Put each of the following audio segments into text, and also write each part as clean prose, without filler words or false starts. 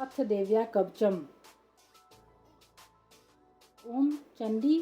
अथ देव्या कवचम। ओम चंडी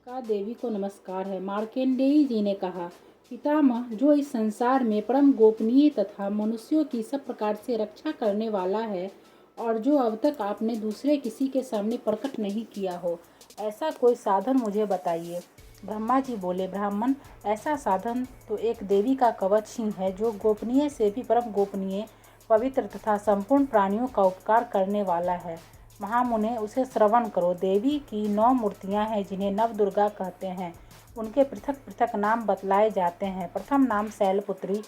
का देवी को नमस्कार है। मार्कंडेय जी ने कहा, पितामह, जो इस संसार में परम गोपनीय तथा मनुष्यों की सब प्रकार से रक्षा करने वाला है और जो अब तक आपने दूसरे किसी के सामने प्रकट नहीं किया हो, ऐसा कोई साधन मुझे बताइए। ब्रह्मा जी बोले, ब्राह्मण, ऐसा साधन तो एक देवी का कवच ही है, जो गोपनीय से भी परम गोपनीय, पवित्र तथा संपूर्ण प्राणियों का उपकार करने वाला है। महामुने, उसे श्रवण करो। देवी की 9 मूर्तियां हैं, जिन्हें नव दुर्गा कहते हैं। उनके पृथक पृथक नाम बतलाए जाते हैं। प्रथम नाम शैलपुत्री,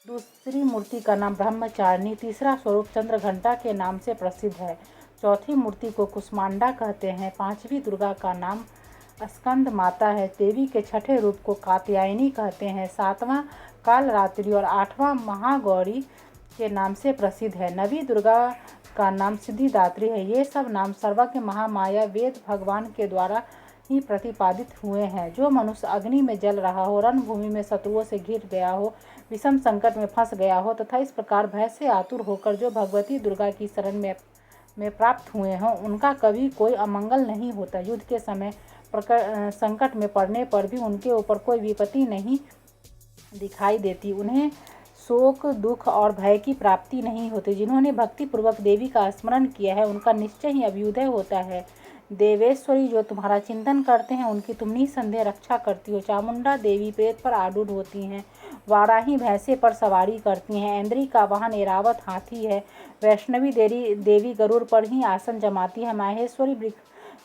दूसरी मूर्ति का नाम ब्रह्मचारिणी, तीसरा स्वरूप चंद्रघंटा के नाम से प्रसिद्ध है, चौथी मूर्ति को कुष्मांडा कहते हैं, पांचवी दुर्गा का नाम स्कंद माता है, देवी के छठे रूप को कात्यायनी कहते हैं, सातवां कालरात्रि और आठवां महागौरी के नाम से प्रसिद्ध है, नवी दुर्गा का नाम सिद्धिदात्री है। ये सब नाम सर्वज्ञ महामाया वेद भगवान के द्वारा ही प्रतिपादित हुए हैं। जो मनुष्य अग्नि में जल रहा हो, रणभूमि में शत्रुओं से घिर गया हो, विषम संकट में फंस गया हो तथा इस प्रकार भय से आतुर होकर जो भगवती दुर्गा की शरण में प्राप्त हुए हों, उनका कभी कोई अमंगल नहीं होता। युद्ध के समय संकट में पड़ने पर भी उनके ऊपर कोई विपत्ति नहीं दिखाई देती। उन्हें शोक, दुख और भय की प्राप्ति नहीं होती। जिन्होंने भक्तिपूर्वक देवी का स्मरण किया है, उनका निश्चय ही अभ्युदय होता है। देवेश्वरी, जो तुम्हारा चिंतन करते हैं, उनकी तुम निसंदेह रक्षा करती हो। चामुंडा देवी प्रेत पर आरूढ़ होती हैं, वाराही भैंसे पर सवारी करती हैं, ऐन्द्री का वाहन ऐरावत हाथी है, वैष्णवी देवी गरुड़ पर ही आसन जमाती है, माहेश्वरी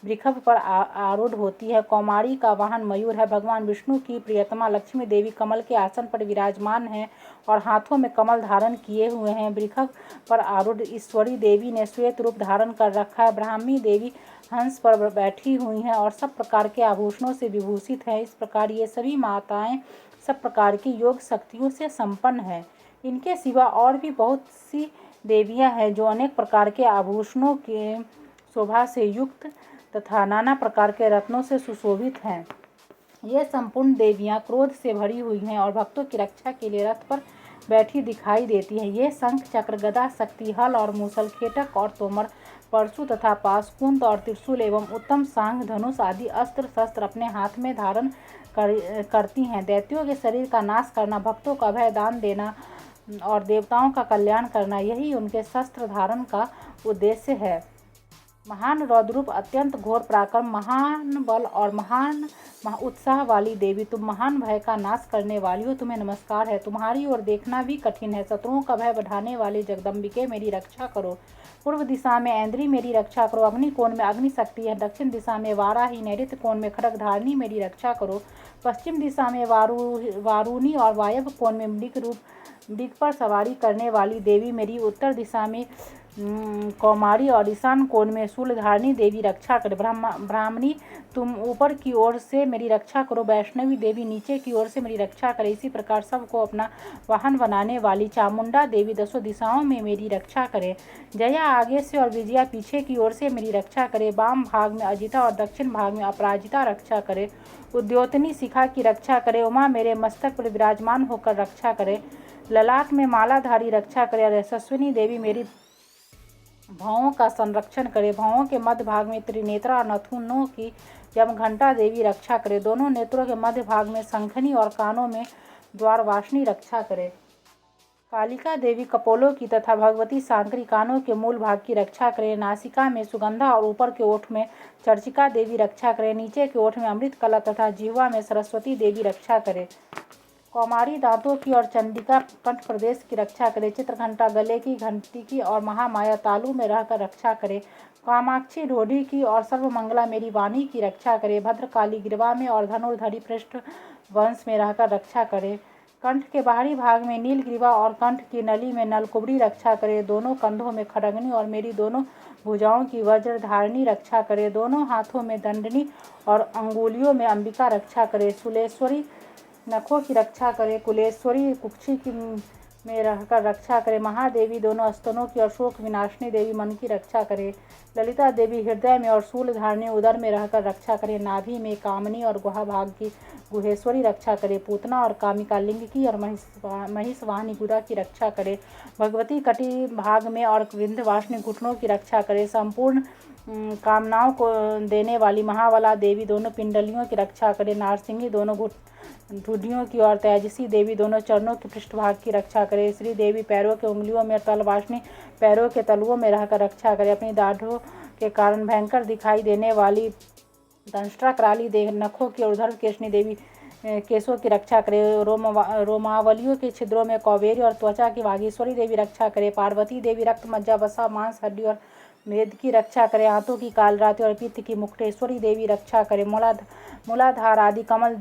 वृषभ पर आरूढ़ होती है, कौमारी का वाहन मयूर है, भगवान विष्णु की प्रियतमा लक्ष्मी देवी कमल के आसन पर विराजमान है और हाथों में कमल धारण किए हुए हैं। वृषभ पर आरूढ़ ईश्वरी देवी ने श्वेत रूप धारण कर रखा है। ब्राह्मी देवी हंस पर बैठी हुई हैं और सब प्रकार के आभूषणों से विभूषित है। इस प्रकार ये सभी माताएं सब प्रकार की योग शक्तियों से संपन्न है। इनके सिवा और भी बहुत सी देवियां हैं, जो अनेक प्रकार के आभूषणों के शोभा से युक्त तथा नाना प्रकार के रत्नों से सुशोभित हैं। ये संपूर्ण देवियां क्रोध से भरी हुई हैं और भक्तों की रक्षा के लिए रथ पर बैठी दिखाई देती हैं। ये शंख, चक्र, गदा, शक्ति, हल और मूसल, खेटक और तोमर, परशु तथा पाश, कुंत और त्रिशूल एवं उत्तम सांग, धनुष आदि अस्त्र शस्त्र अपने हाथ में धारण करती हैं। दैत्यों के शरीर का नाश करना, भक्तों को अभय दान देना और देवताओं का कल्याण करना, यही उनके शस्त्र धारण का उद्देश्य है। महान रौद्रूप, अत्यंत घोर पराक्रम, महान बल और महान उत्साह वाली देवी, तुम महान भय का नाश करने वाली हो, तुम्हें नमस्कार है। तुम्हारी ओर देखना भी कठिन है। शत्रुओं का भय बढ़ाने वाले जगदम्बिके, मेरी रक्षा करो। पूर्व दिशा में ऐन्द्री, मेरी रक्षा करो। अग्नि कोण में अग्नि शक्ति है। दक्षिण दिशा में वाराही, नैऋत्य कोण में खड्गधारिणी, मेरी रक्षा करो। पश्चिम दिशा में वारुणी और वायव्य कोण में मृग पर सवारी करने वाली देवी मेरी उत्तर दिशा में कौमारी और ईशान कोण में शूलधारिणी देवी रक्षा करे। ब्राह्मणी, तुम ऊपर की ओर से मेरी रक्षा करो। वैष्णवी देवी नीचे की ओर से मेरी रक्षा करे। इसी प्रकार सबको अपना वाहन बनाने वाली चामुंडा देवी दसों दिशाओं में मेरी रक्षा करे। जया आगे से और विजया पीछे की ओर से मेरी रक्षा करे। वाम भाग में अजिता और दक्षिण भाग में अपराजिता रक्षा करे। उद्योतनी शिखा की रक्षा करे। उमा मेरे मस्तक पर विराजमान होकर रक्षा करे। ललाट में मालाधारी रक्षा करे और यशस्विनी देवी मेरी भावों का संरक्षण करे। भावों के मध्य भाग में त्रिनेत्रा और नथुनों की यमघंटा देवी रक्षा करे। दोनों नेत्रों के मध्य भाग में शंखनी और कानों में द्वारवासिनी रक्षा करे। कालिका देवी कपोलों की तथा भगवती सांकरी कानों के मूल भाग की रक्षा करे। नासिका में सुगंधा और ऊपर के ओठ में चर्चिका देवी रक्षा करे। नीचे के ओठ में अमृत कला तथा जिह्वा में सरस्वती देवी रक्षा करे। कौमारी दांतों की और चंडिका कंठ प्रदेश की रक्षा करे। चित्रघंटा गले की, घंटी की और महामाया तालु में रहकर रक्षा करे। कामाक्षी ढोढ़ी की और सर्वमंगला मेरी वाणी की रक्षा करे। भद्रकाली गिरवा में और धनुर्धरी पृष्ठ वंश में रहकर रक्षा करे। कंठ के बाहरी भाग में नीलग्रीवा और कंठ की नली में नलकुबरी रक्षा करे। दोनों कंधों में खड्गनी और मेरी दोनों भुजाओं की वज्रधारिणी रक्षा करे। दोनों हाथों में दंडनी और अंगुलियों में अंबिका रक्षा करे। शूलेश्वरी नखों की रक्षा करे। कुलेश्वरी में रहकर रक्षा करे। महादेवी दोनों स्तनों की और शोक विनाशिनी देवी मन की रक्षा करे। ललिता देवी हृदय में और शूल धारणी उदर में रहकर रक्षा करे। नाभि में कामनी और गुहा भाग की गुहेश्वरी रक्षा करे। पूतना और कामिका लिंग की और महिषवाहिनी गुदा की रक्षा करे। भगवती कटी भाग में और विंध्यवासिनी घुटनों की रक्षा करे। संपूर्ण कामनाओं को देने वाली महाबला देवी दोनों पिंडलियों की रक्षा करे। नारसिंही दोनों ठुड्डियों की और तेजसी देवी दोनों चरणों के पृष्ठभाग की रक्षा करे। श्री देवी पैरों के उंगलियों में, तलवासिनी पैरों के तलुओं में रहकर रक्षा करे। अपनी दाढ़ों के कारण भयंकर दिखाई देने वाली दंष्ट्रा कराली नखों की और ऊर्ध्व केशनी देवी केशों की रक्षा करे। रोमावलियों के छिद्रों में कौबेरी और त्वचा की वागीश्वरी देवी रक्षा करे। पार्वती देवी रक्त, मज्जा, वसा, मांस, हड्डी और मेद की रक्षा करे। हाथों की कालरात्रि और पित्त की मुक्तेश्वरी देवी रक्षा करे। मूलाधार आदि कमल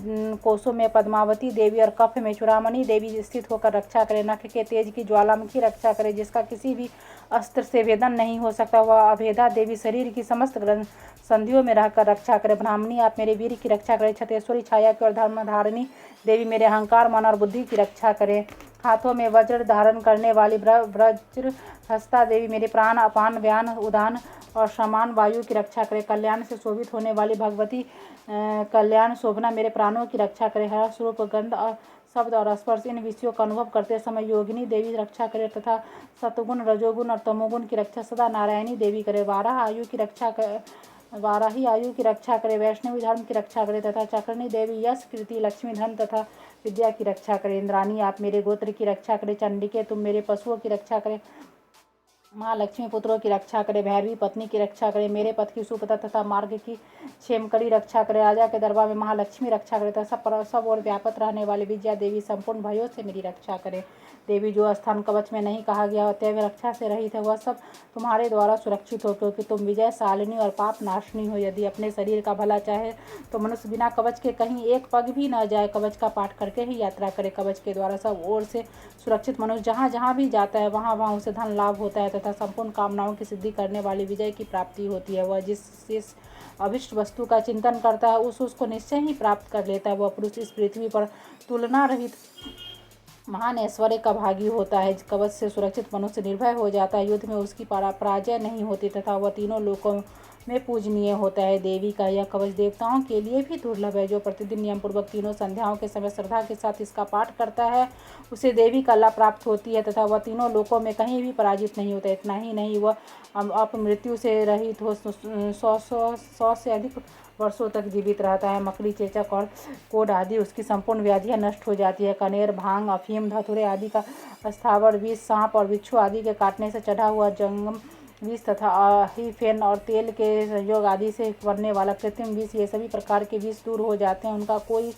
कोशों में पद्मावती देवी और कफ में चूड़ामणि देवी स्थित होकर रक्षा करे। नख के तेज की ज्वालामुखी रक्षा करे, जिसका किसी भी अस्त्र से भेदन नहीं हो सकता। वह अभेदा देवी शरीर की समस्त संधियों में रहकर रक्षा करे। ब्राह्मणी आप मेरे वीर की रक्षा करे। छतेश्वरी छाया की और धर्मधारिणी देवी मेरे अहंकार, मन और बुद्धि की रक्षा करे। हाथों में वज्र धारण करने वाली वज्र हस्ता देवी मेरे प्राण, अपान, व्यान, उदान और समान वायु की रक्षा करे। कल्याण से शोभित होने वाली भगवती कल्याण शोभना मेरे प्राणों की रक्षा करे। हर्ष, रूप, गंध और शब्द और स्पर्श इन विषयों का अनुभव करते समय योगिनी देवी रक्षा करे तथा सतगुण, रजोगुण और तमोगुण की रक्षा सदा नारायणी देवी करे। वाराही आयु की रक्षा करे। वैष्णवी धर्म की रक्षा करे तथा चक्रणी देवी यश, कीर्ति, लक्ष्मी, धन तथा विद्या की रक्षा करे। इंद्राणी आप मेरे गोत्र की रक्षा करे। चंडिके तुम मेरे पशुओं की रक्षा करे। महालक्ष्मी पुत्रों की रक्षा करे। भैरवी पत्नी की रक्षा करे। मेरे पथ की सुपथा तथा मार्ग की क्षेमकरी रक्षा करे। राजा के दरबार में महालक्ष्मी रक्षा करे तथा सब और व्यापक रहने वाली विजया देवी संपूर्ण भयों से मेरी रक्षा करे। देवी जो स्थान कवच में नहीं कहा गया अतएव रक्षा से रहित है, वह सब तुम्हारे द्वारा सुरक्षित हो, क्योंकि तुम विजय शालिनी और पाप नाशनी हो। यदि अपने शरीर का भला चाहे तो मनुष्य बिना कवच के कहीं एक पग भी न जाए, कवच का पाठ करके ही यात्रा करे। कवच के द्वारा सब ओर से सुरक्षित मनुष्य जहाँ जहाँ भी जाता है वहाँ वहाँ उसे धन लाभ होता है तथा संपूर्ण कामनाओं की सिद्धि करने वाली विजय की प्राप्ति होती है। वह जिस अभिष्ट वस्तु का चिंतन करता है उसको निश्चय ही प्राप्त कर लेता है। वह पुरुष इस पृथ्वी पर तुलना रहित महान ऐश्वर्य का भागी होता है। कवच से सुरक्षित मनुष्य निर्भय हो जाता है। युद्ध में उसकी पराजय नहीं होती तथा वह तीनों लोकों में पूजनीय होता है। देवी का यह कवच देवताओं के लिए भी दुर्लभ है। जो प्रतिदिन नियम पूर्वक तीनों संध्याओं के समय श्रद्धा के साथ इसका पाठ करता है उसे देवी कला प्राप्त होती है तथा वह तीनों लोकों में कहीं भी पराजित नहीं होता। इतना ही नहीं, वह अपमृत्यु से रहित हो 100 से अधिक वर्षों तक जीवित रहता है। मकड़ी, चेचक और कोढ़ आदि उसकी संपूर्ण व्याधियां नष्ट हो जाती है। कनेर, भांग, अफीम, धतूरे आदि का स्थावर विष, सांप और बिच्छू आदि के काटने से चढ़ा हुआ जंगम विष तथा फेन और तेल के संयोग आदि से बनने वाला कृत्रिम विष, ये सभी प्रकार के विष दूर हो जाते हैं, उनका कोई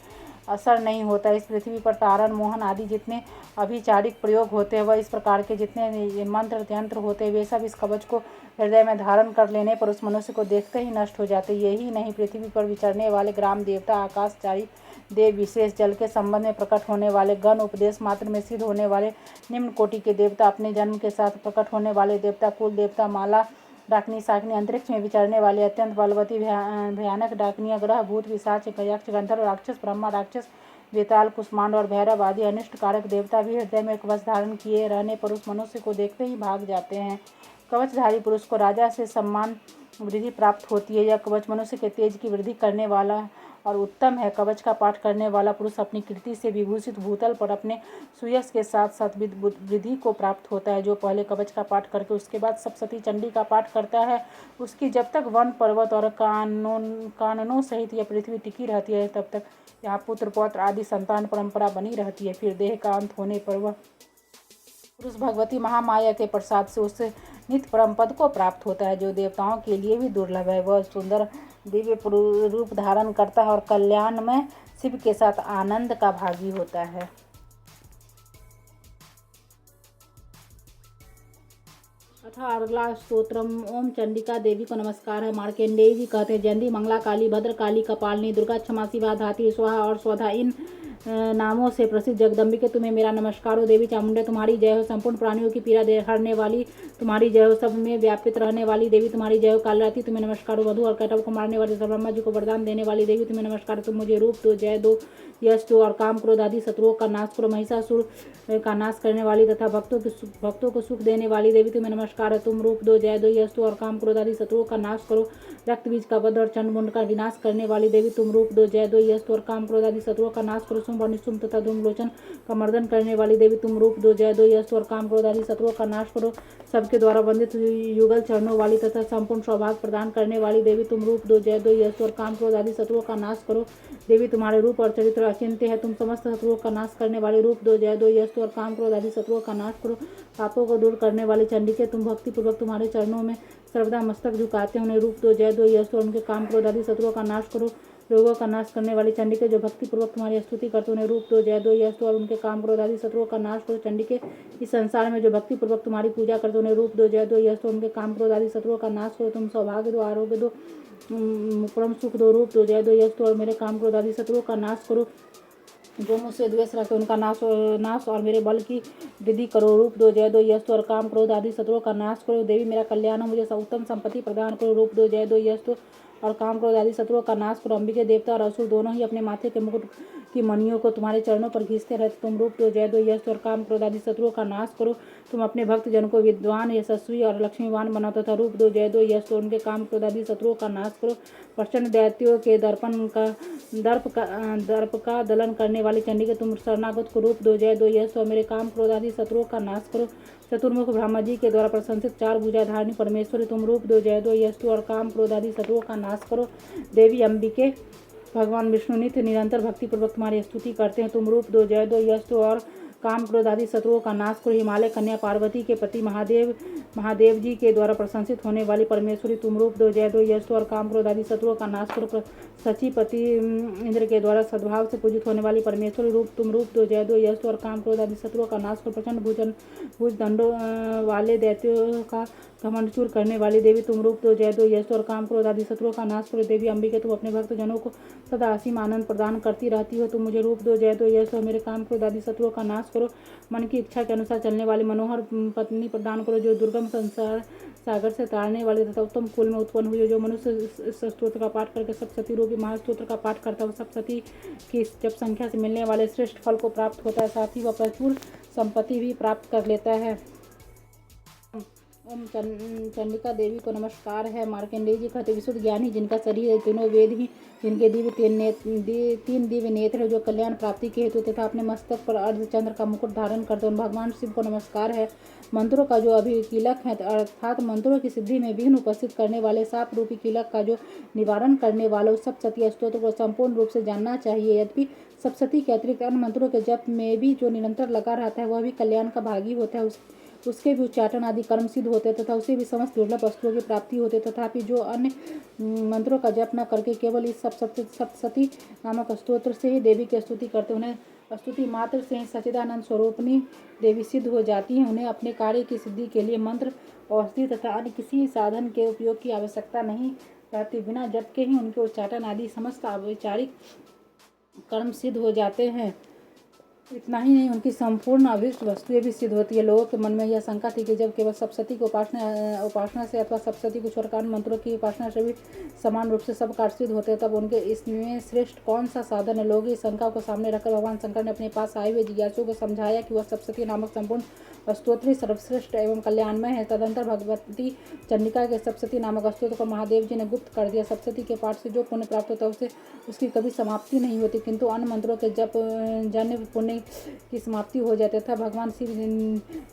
असर नहीं होता। इस पृथ्वी पर तारण, मोहन आदि जितने अभिचारिक प्रयोग होते हैं, वह इस प्रकार के जितने मंत्र यंत्र होते हैं, वे सब इस कवच को हृदय में धारण कर लेने पर उस मनुष्य को देखते ही नष्ट हो जाते। यही नहीं, पृथ्वी पर विचरने वाले ग्राम देवता, आकाशचारी देव, विशेष जल के संबंध में प्रकट होने वाले गण, उपदेश मात्र में सिद्ध होने वाले निम्न कोटि के देवता, अपने जन्म के साथ प्रकट होने वाले देवता, कुल देवता, माला डाकनी, शाकिनी, अंतरिक्ष में विचरने वाले अत्यंत बलवती भयानक डाकनियाँ, ग्रह, भूत, पिशाच, यक्ष, गंधर्व, राक्षस, ब्रह्मा, राक्षस, वेताल, कुष्मांड और भैरव आदि अनिष्ट कारक देवता भी हृदय में कवच धारण किए रहने पर उस मनुष्य को देखते ही भाग जाते हैं। कवचधारी पुरुष को राजा से सम्मान वृद्धि प्राप्त होती है। यह कवच मनुष्य के तेज की वृद्धि करने वाला और उत्तम है। कवच का पाठ करने वाला पुरुष अपनी कीर्ति से विभूषित भूतल पर अपने सुयश के साथ साथ वृद्धि को प्राप्त होता है। जो पहले कवच का पाठ करके उसके बाद सप्तशती चंडी का पाठ करता है, उसकी जब तक वन, पर्वत और काननों सहित यह पृथ्वी टिकी रहती है, तब तक यहाँ पुत्र, पौत्र आदि संतान परंपरा बनी रहती है। फिर देह का अंत होने पर वह पुरुष भगवती महामाया के प्रसाद से उससे नित्य परम पद को प्राप्त होता है, जो देवताओं के लिए भी दुर्लभ है। वह सुंदर दिव्य रूप धारण करता है और कल्याण में शिव के साथ आनंद का भागी होता है। अथा अगला स्तोत्रम ओम चंडिका देवी को नमस्कार है। मार्केंडेय जी कहते हैं, जयंती, मंगला काली, भद्र काली, कपालिनी, दुर्गा, क्षमा, शिवा, धात्री, स्वाहा और स्वधा, इन नामों से प्रसिद्ध जगदम्बिके तुम्हें मेरा नमस्कार हो। देवी चामुंडा तुम्हारी जय हो। संपूर्ण प्राणियों की पीड़ा हरने वाली तुम्हारी जय हो। सब में व्यापित रहने वाली देवी तुम्हारी जय हो। कालरात्रि तुम्हें नमस्कार हो। मधु और कैटव को मारने वाली ब्रह्मा जी को वरदान देने वाली देवी तुम्हें नमस्कार हो। तुम मुझे रूप दो, जय दो, यश दो और काम क्रोध आदि शत्रुओं का नाश करो। महिषासुर का नाश करने वाली तथा भक्तों को सुख देने वाली देवी तुम्हें नमस्कार है। तुम रूप दो, जय दो, यश दो और काम क्रोध आदि शत्रुओं का नाश करो। रक्त बीज का वध और चंडमुंड का विनाश करने वाली देवी तुम रूप दो, जय दो, यश दो और काम क्रोध आदि शत्रुओं का नाश करो। शुंभ और निशुंभ तथा धूम्रलोचन का मर्दन करने वाली देवी तुम रूप दो, जय दो, यश दो और काम क्रोध आदि शत्रुओं का नाश करो। सबके द्वारा वंदित युगल चरणों वाली तथा संपूर्ण सौभाग्य प्रदान करने वाली देवी तुम रूप दो, जय दो, यश दो और काम क्रोध आदि शत्रुओं का नाश करो। देवी तुम्हारे रूप और चरित्र अचिंत्य है। तुम समस्त शत्रुओं का नाश करने वाली रूप दो, जय दो, यश दो और काम क्रोध आदि शत्रुओं का नाश करो। पापों को दूर करने वाली चंडिके तुम भक्ति पूर्वक तुम्हारे चरणों में सर्वदा मस्तक झुकाते हैं। उन्हें रूप दो, जय दो, यश दो और उनके काम क्रोध आदि शत्रुओं का नाश करो। रोगों का नाश करने वाली चंडिके जो भक्ति पूर्वक तुम्हारी स्तुति करते उन्हें रूप दो, जय दो, यश दो और उनके काम क्रोध आदि शत्रुओं का नाश करो। चंडिके इस संसार में जो भक्ति पूर्वक तुम्हारी पूजा करते उन्हें रूप दो, जय दो, यश दो उनके काम क्रोध आदि शत्रुओं का नाश करो। तुम सौभाग्य दो, आरोग्य दो, परम सुख दो, रूप दो, जय दो, यश दो और मेरे काम क्रोध आदि शत्रुओं का नाश करो। जो मुझसे द्वेष रखते उनका नाश और मेरे बल की वृद्धि करो। रूप दो, जय दो, यश दो और काम क्रोध आदि शत्रुओं का नाश करो। देवी मेरा कल्याण हो, मुझे उत्तम संपत्ति प्रदान करो। रूप दो, जय दो, यश दो और काम क्रोध आदि शत्रुओं का नाश करो। अंबिके देवता और असुर दोनों ही अपने माथे के मुकुट की मणियों को तुम्हारे चरणों पर खींचते रहते। तुम रूप दो, जय दो, यश दो और काम क्रोध आदि शत्रुओं का नाश करो। तुम अपने भक्त जन को विद्वान, यशस्वी और लक्ष्मीवान बनाते तथा रूप दो, जय दो, यश दो उनके काम क्रोध आदि शत्रुओं का नाश करो। प्रचंड दैत्यों के दर्प का दलन करने वाली चंडिके तुम शरणागत को रूप दो, जय दो, यश दो मेरे काम क्रोध आदि शत्रुओं का नाश करो। चतुर्मुख ब्रह्मा जी के द्वारा प्रशंसित चार भुजा धारिणी परमेश्वरी तुम रूप दो, जय दो, यश दो और काम क्रोध आदि शत्रुओं का नाश करो। देवी अंबिके भगवान विष्णु नित्य निरंतर भक्ति पूर्वक तुम्हारी स्तुति करते हैं। तुम रूप दो, जय दो, यश दो और काम क्रोध आदि शत्रुओं का नाश करो। हिमालय कन्या पार्वती के पति महादेव जी के द्वारा प्रशंसित होने वाली परमेश्वरी तुम रूप दो, जय दो, यश दो और काम क्रोध आदि शत्रुओं का नाश करो। सचीपति इंद्र के द्वारा सद्भाव से पूजित होने वाली परमेश्वरी तुम रूप दो, जय दो, यश दो और काम क्रोध आदि शत्रुओं का नाश करो। प्रचंड भुज दंडों वाले दैत्यों का घमंड चूर करने वाली देवी तुम रूप दो, जय दो, यश दो और काम क्रोध आदि शत्रुओं का नाश करो। देवी अंबिके तुम अपने भक्त जनों को सदा असीम आनंद प्रदान करती रहती हो। तुम मुझे रूप दो, जय दो, यश दो मेरे काम क्रोध आदि शत्रुओं का नाश करो। मन की इच्छा के अनुसार चलने वाली मनोहर पत्नी प्रदान करो, जो दुर्गम संसार सागर से तारने वाले तथा उत्तम कुल में उत्पन्न हुई। जो मनुष्य स्तोत्र का पाठ करके सप्तशती रूपी महास्तोत्र का पाठ करता है वह सप्तशती की जब संख्या से मिलने वाले श्रेष्ठ फल को प्राप्त होता है, साथ ही वह प्रचुर संपत्ति भी प्राप्त कर लेता है। ओम चंडिका देवी को नमस्कार है। मार्कंडेय जी कहते विशुद्ध ज्ञानी जिनका शरीर है, तीनों वेद ही जिनके तीन दिव्य नेत्र है, जो कल्याण प्राप्ति के हेतु तथा अपने मस्तक पर अर्धचंद्र का मुकुट धारण करते हैं, भगवान शिव को नमस्कार है। मंत्रों का जो अभिकीलक है अर्थात मंत्रों की सिद्धि में विघ्न उपस्थित करने वाले साप रूपी कीलक का जो निवारण करने वाले उस सप्तशती स्तोत्र को संपूर्ण रूप से जानना चाहिए। यद्यपि सप्तशती के अतिरिक्त अन्य मंत्रों के जप में भी जो निरंतर लगा रहता है वह भी कल्याण का भागी होता है। उसके भी उच्चाटन आदि कर्म सिद्ध होते तथा उसे भी समस्त दुर्लभ वस्तुओं की प्राप्ति होती। तथापि जो अन्य मंत्रों का जप न करके केवल इस सप्तशती नामक स्तोत्र से ही देवी की स्तुति करते उन्हें स्तुति मात्र से ही सच्चिदानंद स्वरूपनी देवी सिद्ध हो जाती है। उन्हें अपने कार्य की सिद्धि के लिए मंत्र, औषधि तथा अन्य किसी साधन के उपयोग की आवश्यकता नहीं रहती। बिना जप के ही उनके उच्चाटन आदि समस्त वैचारिक कर्म सिद्ध हो जाते हैं। इतना ही नहीं, उनकी संपूर्ण अभीष्ट वस्तुएं भी सिद्ध होती है। लोगों के मन में यह शंका थी कि जब केवल सप्तशती की उपासना से अथवा सप्तशती को छोड़कर मंत्रों की उपासना से भी समान रूप से सब कार्य सिद्ध होते हैं, तब उनके इसमें श्रेष्ठ कौन सा साधन है। लोग इस शंका को सामने रखकर भगवान शंकर ने अपने पास आए हुए जिज्ञासुओं को समझाया कि वह सप्तशती नामक संपूर्ण स्तोत्र सर्वश्रेष्ठ एवं कल्याणमय है। तदंतर भगवती चंडिका के सप्तशती नामक स्तोत्र को महादेव जी ने गुप्त कर दिया। सप्तशती के पाठ से जो पुण्य प्राप्त होता है उसे उसकी कभी समाप्ति नहीं होती, किंतु अन्य मंत्रों के जप जन्य पुण्य की समाप्ति हो जाती था। भगवान शिव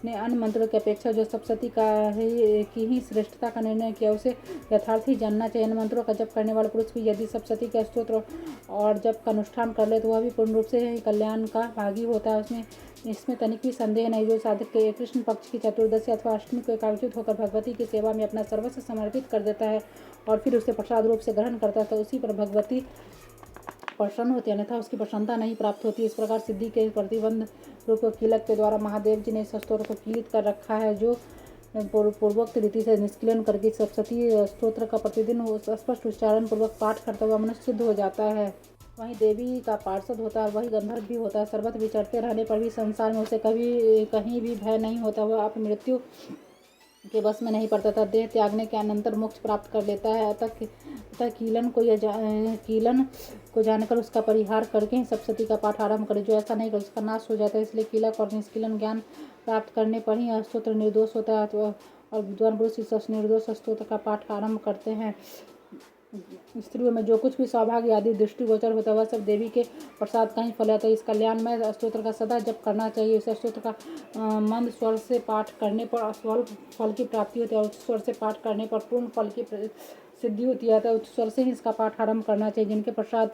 ने अन्य मंत्रों की अपेक्षा जो सप्तशती की ही श्रेष्ठता का निर्णय किया उसे यथार्थ ही जानना चाहिए। इन मंत्रों का जप करने वाले पुरुष भी यदि सप्तशती का स्तोत्र और जप का अनुष्ठान कर ले तो वह भी पूर्ण रूप से कल्याण का भागी होता है। इसमें तनिक भी संदेह नहीं। जो साधक के कृष्ण पक्ष की चतुर्दशी अथवा अष्टमी को एकाग्रचित होकर भगवती की सेवा में अपना सर्वस्व समर्पित कर देता है और फिर उसे प्रसाद रूप से ग्रहण करता है तो उसी पर भगवती प्रसन्न होती है, अन्यथा उसकी प्रसन्नता नहीं प्राप्त होती। इस प्रकार सिद्धि के प्रतिबंध रूप कीलक के द्वारा महादेव जी ने इस स्तोत्र को कीलित कर रखा है, जो पूर्वोक्त रीति से निष्क्रियन करके सप्तशती स्तोत्र का प्रतिदिन स्पष्ट उच्चारण पूर्वक पाठ करता हुआ मनुष्य सिद्ध हो जाता है। वहीं देवी का पार्षद होता है, वही गंधर्व भी होता है। सर्वत्र विचरते रहने पर भी संसार में उसे कभी कहीं भी भय नहीं होता। वह अपनी मृत्यु के बस में नहीं पड़ता था। देह त्यागने के अनंतर मोक्ष प्राप्त कर लेता है। अतः कीलन को जानकर उसका परिहार करके ही सप्तशती का पाठ आरंभ करे। जो ऐसा नहीं कर उसका नाश हो जाता है। इसलिए कीलक और निष्कीलन ज्ञान प्राप्त करने पर ही स्तोत्र निर्दोष होता है। और विद्वान पुरुष इस निर्दोष स्तोत्र का पाठ आरंभ करते हैं। स्त्रियों में जो कुछ भी सौभाग्य आदि दृष्टिगोचर होता है वह सब देवी के प्रसाद का ही फल है। इस कल्याणमय स्तोत्र का सदा जप करना चाहिए। इस स्तोत्र का मंद स्वर से पाठ करने पर स्वल्प फल की प्राप्ति होती है और उच्च स्वर से पाठ करने पर पूर्ण फल की सिद्धि होती है। उच्च स्वर से ही इसका पाठ आरंभ करना चाहिए। जिनके प्रसाद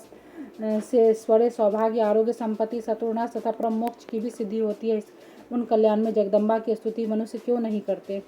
से स्वरे सौभाग्य, आरोग्य, संपत्ति, शत्रुनाश तथा परम मोक्ष की भी सिद्धि होती है, उन कल्याण में जगदम्बा की स्तुति मनुष्य क्यों नहीं करते।